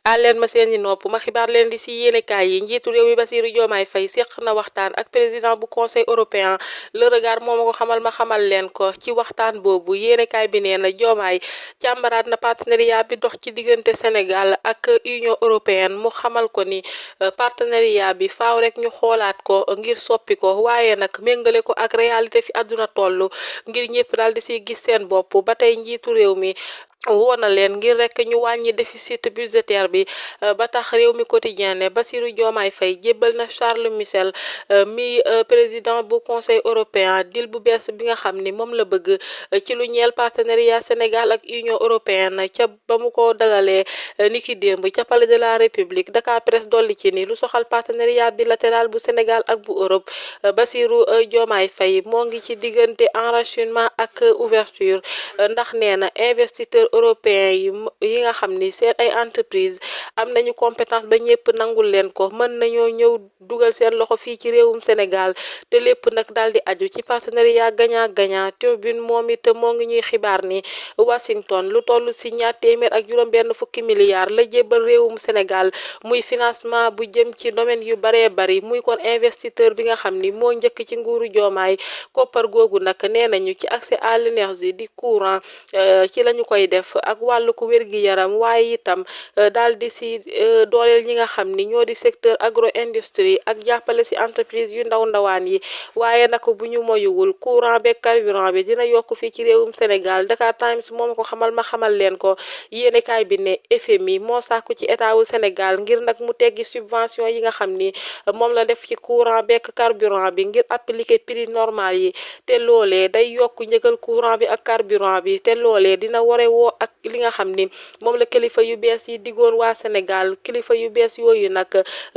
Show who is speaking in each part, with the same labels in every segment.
Speaker 1: àlleen ma seeni nopp ma xibaar leen di si yéenekaay yi njiitu réew mi Bassirou Diomaye Faye séq na waxtaan ak président bu conseil européen le regard moo ma ko xamal ma xamal leen ko ci waxtaan boobu yéenekaay bi nee na Diomaye càmbaraat na partenariat bi dox ci diggante Sénégal ak Union européenne mu xamal ko ni partenariat bi faaw rek ñu xoolaat ko ngir soppi ko waaye nag méngale ko ak réalité fi àdduna toll ngir ñëpp daal di siy gis seen bopp ba tey njiitu réew mi woona leen ngir rek ñu wàññi déficit budgétaire bi ba tax réew mi quotidien ne Bassirou Diomaye Faye jébbal na Charles Michel mi président bu conseil européen dil bu bees bi nga xam ni moom la bëgg ci lu ñeel partenariat Sénégal ak Union européenne ca ba mu ko dalalee niki démb ca palais de la République Dakar Presse dolli ci ni lu soxal partenariat bilatéral bu Sénégal ak bu Europe Bassirou Diomaye Faye moo ngi ci diggante enracinement ak ouverture ndax nee na investisseur européen yi nga xam ni seen ay entreprise am nañu compétence ba ñëpp nangul leen ko mën nañoo ñëw dugal seen loxo fii ci réewum Sénégal te lépp nag daal di aju ci partenariat gagnant-gagnant Tribune moom it moo ngi ñuy xibaar ni Washington lu toll si 240 milliards la jébbal réewum Sénégal muy financement bu jëm ci domaine yu baree bari muy kon investisseur bi nga xam ni moo njëkk ci nguuru Diomaye koppar googu nag nee nañu ci accès à l'énergie di courant ci lañu koy def ak wàllu ko wér-gi-yaram waaye itam daal di si dooleel ñi nga xam ni ñoo di secteur agro industrie ak jàppale si entreprise yu ndawaan yi waaye nag bu ñu moyuwul courant beeg carburant bi dina yokk fii ci réewum Sénégal Dakar Times moom ko xamal ma xamal leen ko yéenekaay bi ne FMI moo sàkku ci état wu Sénégal ngir nag mu teggi subvention yi nga xam ni moom la def ci courant beeg carburant bi ngir appliquer prix normal yi te loolee day yokk njëgal courant bi ak carburant bi te loolee dina ware woo ak li nga xam ni moom la kilifa yu bees yi diggoon waa Sénégal kilifa yu bees yooyu nag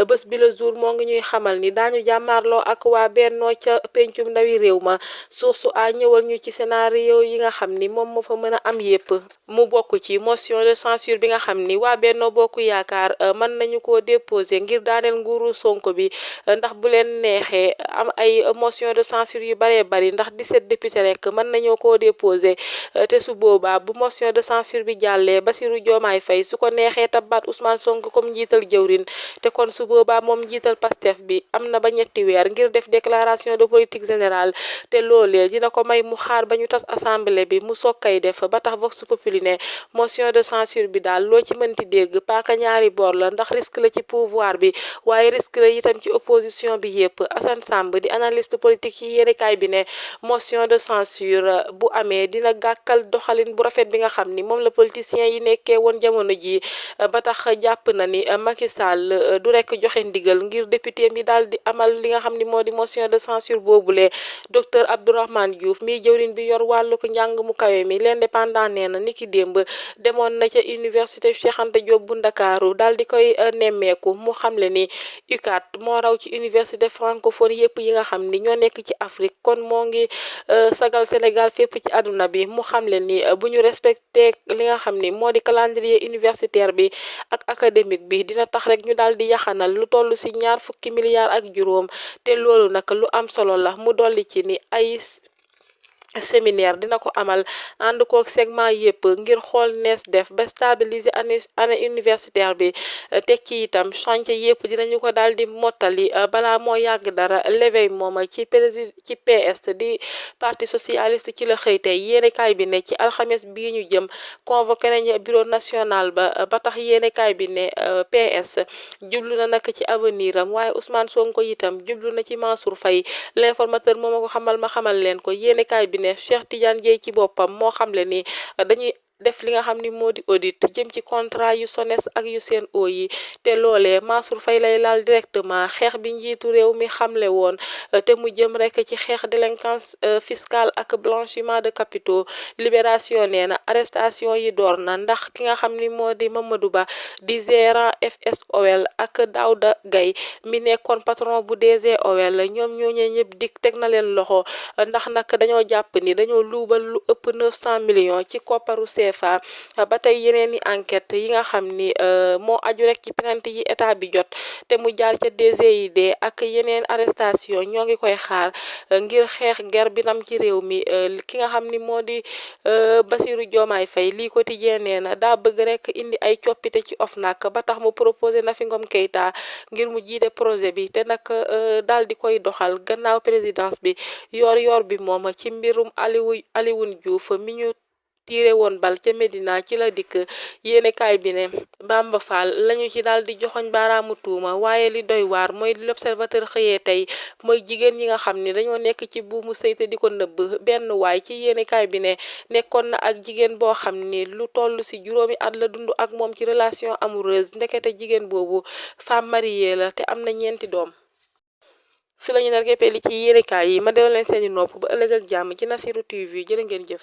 Speaker 1: bés bi le jour moo ngi ñuy xamal ni daañu jàmmaarloo ak waa Bennoo ca pencum ndawi réew ma source a ñëwal ñu ci scénario yi nga xam ni moom moo fa mën a am yépp mu bokk ci motion de censure bi nga xam ni waa Bennoo Bokk Yaakaar mën nañu koo déposer ngir daaneel nguuru Sonko bi ndax bu leen neexee am ay motion de censure yu baree bari ndax 17 députés rek mën nañoo koo déposer te su boobaa bu motion de censure bi jàllee Bassirou Diomaye Faye su ko neexee tabbaat Ousmane Sonko comme njiital jëwrin te kon su boobaa moom njiital Pastef bi am na ba ñetti weer ngir def déclaration de politique générale te loolee dina ko may mu xaar ba ñu tas assemblée bi mu soog kay def ba tax Vox Populi ne motion de censure bi daal loo ci mënti dégg paaka ñaari boor la ndax risque la ci pouvoir bi waaye risque la itam ci opposition bi yépp Assane Samb di analyste politique yi yéenekaay bi ne motion de censure bu amee dina gàkkal doxalin bu rafet bi nga xam ni moom la politiciens yi nekkee woon jamono ji ba tax jàpp na ni Macky Sall du rek joxe ndigal ngir député mi daal di amal li nga xam ni moo di motion de censure boobule docteur Abdourahmane Diouf mi jëwriñ bi yor wàllu ko njàng mu kawe mi l'indépendant nee na niki démb demoon na ca université Cheikh Anta Diop bu Ndakaaru daal di koy nemmeeku mu xamle ni UCAD moo raw ci université francophone yépp yi nga xam ni ñoo nekk ci Afrique kon moo ngi sagal Sénégal fépp ci àdduna bi mu xamle ni bu ñu respecté li nga xam ni moo di calendrier universitaire bi ak académique bi dina tax rek ñu daal di yaxanal lu toll ci 20 milliards ak juróom te loolu nag lu am solo la mu dolli ci ni ay séminaire dina ko amal ànd kook segment yépp ngir xool nees def ba stabiliser année universitaire bi teg ci itam chantier yépp dinañu ko daal di mottali balaa moo yàgg dara l'éveil moom ci PS di parti socialiste ci la xëy tey yéenekaay bi ne ci alxames bii ñu jëm convoqué nañu bureau national ba tax yéenekaay bi ne PS jublu na nag ci avenir am waaye Ousmane Sonko itam jublu na ci Mansour Faye l'informateur moom a ko xamal ma xamal leen ko yéenekaay bi ne Cheikh Tidiane Dièye ci boppam moo xamle ni dañuy def li nga xam ni moo di audit jëm ci contrat yu SONES ak yu SEN'EAU yi te loolee Mansour Faye lay laal directement xeex bi njiitu réew mi xamle woon te mu jëm rek ci xeex délinquance fiscale ak blanchiment de capitaux libération nee na arrestation yi door na ndax ki nga xam ni moo di Mamadou Ba di gérant FSOL ak Daouda Gaye mi nekkoon patron bu DGOL ñoom ñooñee ñëpp dik teg na leen loxo ndax nag dañoo jàpp ni dañoo luubal lu ëpp 900 millions ci kopparu CFA ba tey yeneen i enquête yi nga xam ni moo aju rek ci plainte yi état bi jot te mu jaar ca DGID ak yeneen arrestation ñoo ngi koy xaar ngir xeex ger bi nam ci réew mi ki nga xam ni moo di Bassirou Diomaye Faye lii quotidien nee na daa bëgg rek indi ay coppite ci OFNAC ba tax mu proposé Nafi Ngom Keïta ngir mu jiite projet bi te nag daal di koy doxal gannaaw présidence bi yor bi moom ci mbirum Alioune Diouf mi ñu tiire woon bal ca Medina ci la dikk yéenekaay bi ne Bamba Fall lañu ci daal di joxoñ baaraamu tuuma waaye li doy waar mooy li l'Observateur xëyee tey mooy jigéen ñi nga xam ni dañoo nekk ci buumu sëy te di ko nëbb benn waay ci yéenekaay bi ne nekkoon na ak jigéen boo xam ni lu toll si juróomi at la dund ak moom ci relation amoureuse ndekete jigéen boobu femme mariée la te am na ñeenti doom. fi lañu nar keppee li ci yéenekaay yi ma delloo leen seeni nopp ba ëllëg ak jàmm ci Nasiru TV jërë ngeen jëf.